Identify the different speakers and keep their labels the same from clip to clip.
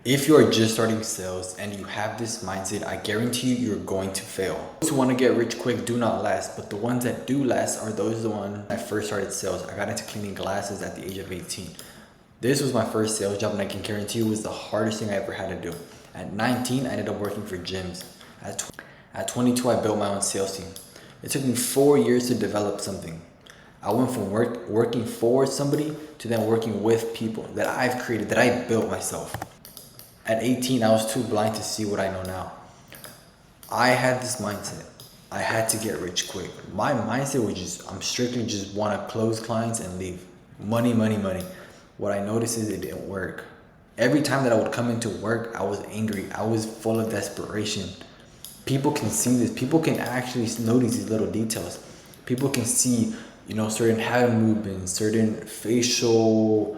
Speaker 1: If you are just starting sales and you have this mindset, I guarantee you, you're going to fail. Those who want to get rich quick do not last, but the ones that do last are those the ones I first started sales. I got into cleaning glasses at the age of 18. This was my first sales job, and I can guarantee you it was the hardest thing I ever had to do. At 19, I ended up working for gyms. At 22, I built my own sales team. It took me 4 years to develop something. I went from working for somebody to then working with people that I've created, that I built myself. At 18, I was too blind to see what I know now. I had this mindset. I had to get rich quick. My mindset was I'm strictly just want to close clients and leave. Money, money, money. What I noticed is it didn't work. Every time that I would come into work, I was angry. I was full of desperation. People can see this. People can actually notice these little details. People can see, certain hand movements, certain facial,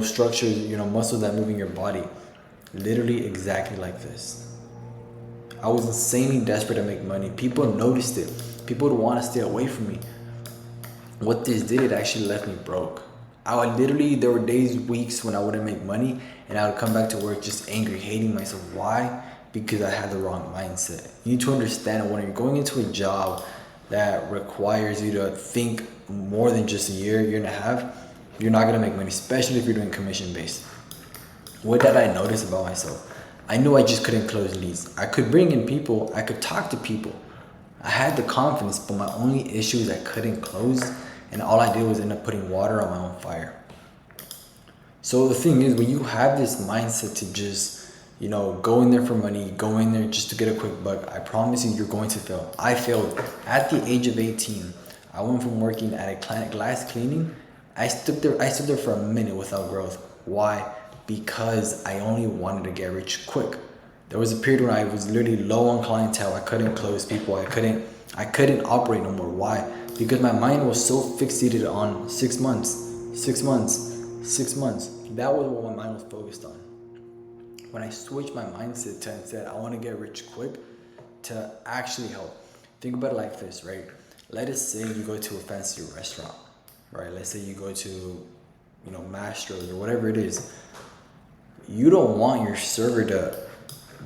Speaker 1: structures, muscles that move in your body. Literally exactly like this. I was insanely desperate to make money. People noticed it. People would want to stay away from me. What this did, it actually left me broke. There were days, weeks when I wouldn't make money and I would come back to work just angry, hating myself. Why? Because I had the wrong mindset. You need to understand when you're going into a job that requires you to think more than just a year and a half, you're not going to make money, especially if you're doing commission based. What did I notice about myself? I knew I just couldn't close leads. I could bring in people, I could talk to people. I had the confidence, but my only issue is I couldn't close, and all I did was end up putting water on my own fire. So the thing is, when you have this mindset to just, go in there for money, go in there just to get a quick buck, I promise you, you're going to fail. I failed. At the age of 18, I went from working at a glass cleaning. I stood there for a minute without growth. Why? Because I only wanted to get rich quick. There was a period when I was literally low on clientele. I couldn't close people. I couldn't operate no more. Why? Because my mind was so fixated on 6 months. That was what my mind was focused on. When I switched my mindset to instead, I want to get rich quick to actually help. Think about it like this, right? Let us say you go to a fancy restaurant, right? Let's say you go to, Mastro's or whatever it is. You don't want your server to,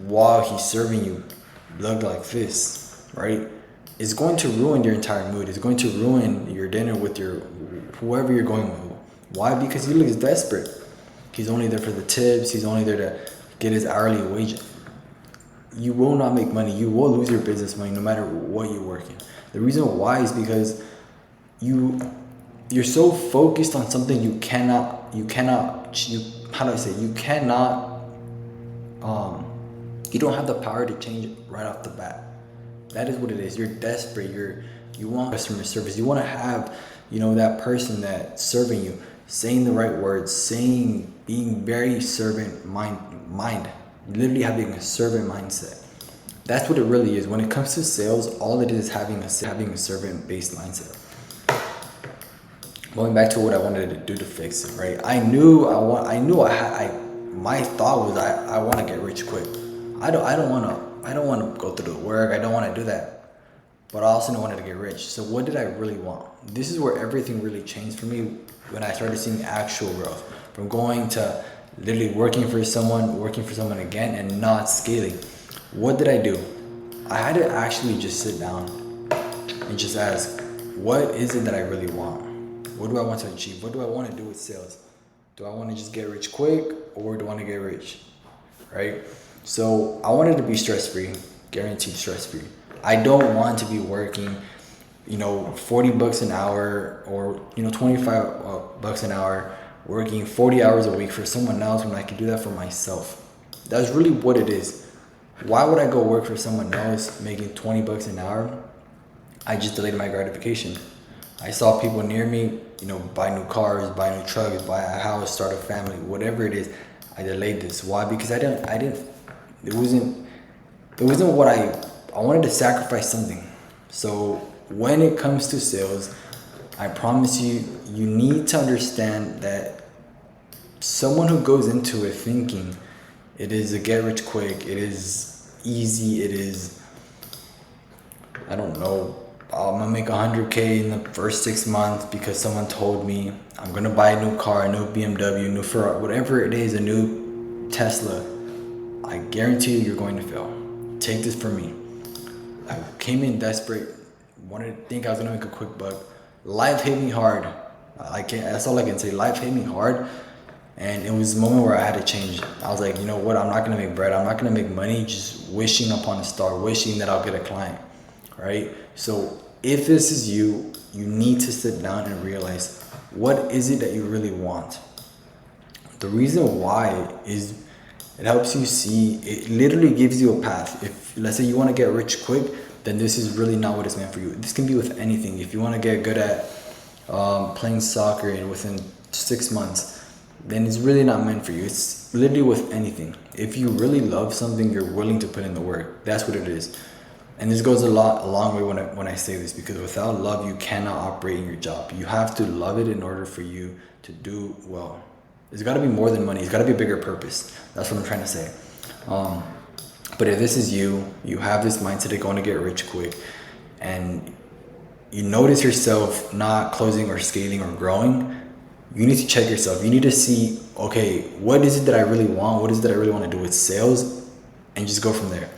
Speaker 1: while he's serving you, look like this, right? It's going to ruin your entire mood. It's going to ruin your dinner with whoever you're going with. Why? Because he looks desperate. He's only there for the tips. He's only there to get his hourly wage. You will not make money. You will lose your business money no matter what you're working. The reason why is because you're so focused on something you don't have the power to change it right off the bat. That is what it is. You're desperate. You want customer service. You want to have, that person that's serving you, saying the right words, being very servant mind, literally having a servant mindset. That's what it really is. When it comes to sales, all it is having a servant based mindset. Going back to what I wanted to do to fix it, right? My thought was I want to get rich quick. I don't want to go through the work. I don't want to do that. But I also wanted to get rich. So what did I really want? This is where everything really changed for me when I started seeing actual growth. From going to literally working for someone again, and not scaling. What did I do? I had to actually just sit down and just ask, what is it that I really want? What do I want to achieve? What do I want to do with sales? Do I want to just get rich quick, or do I want to get rich? Right? So I wanted to be stress-free, guaranteed stress-free. I don't want to be working, $40 an hour or, $25 an hour, working 40 hours a week for someone else when I could do that for myself. That's really what it is. Why would I go work for someone else making $20 an hour? I just delayed my gratification. I saw people near me, buy new cars, buy new trucks, buy a house, start a family, whatever it is. I delayed this. Why? Because it wasn't what I wanted to sacrifice something. So when it comes to sales, I promise you, you need to understand that someone who goes into it thinking it is a get rich quick, it is easy, it is, I don't know, I'm gonna make 100K in the first 6 months because someone told me I'm gonna buy a new car, a new BMW, new Ferrari, whatever it is, a new $10 Tesla, I guarantee you, you're going to fail. Take this from me. I came in desperate, wanted to think I was gonna make a quick buck. Life hit me hard. That's all I can say. Life hit me hard, and it was a moment where I had to change. I was like, you know what? I'm not gonna make bread. I'm not gonna make money just wishing upon a star, wishing that I'll get a client, right? So if this is you, you need to sit down and realize, what is it that you really want? The reason why is it helps you see, it literally gives you a path. If let's say you want to get rich quick, then this is really not what it's meant for you. This can be with anything. If you want to get good at playing soccer and within 6 months, then it's really not meant for you. It's literally with anything. If you really love something, you're willing to put in the work. That's what it is. And this goes a long way when I say this, because without love, you cannot operate in your job. You have to love it in order for you to do well. There's got to be more than money. It's got to be a bigger purpose. That's what I'm trying to say. But if this is you, you have this mindset of going to get rich quick, and you notice yourself not closing or scaling or growing, you need to check yourself. You need to see, okay, what is it that I really want? What is it that I really want to do with sales? And just go from there.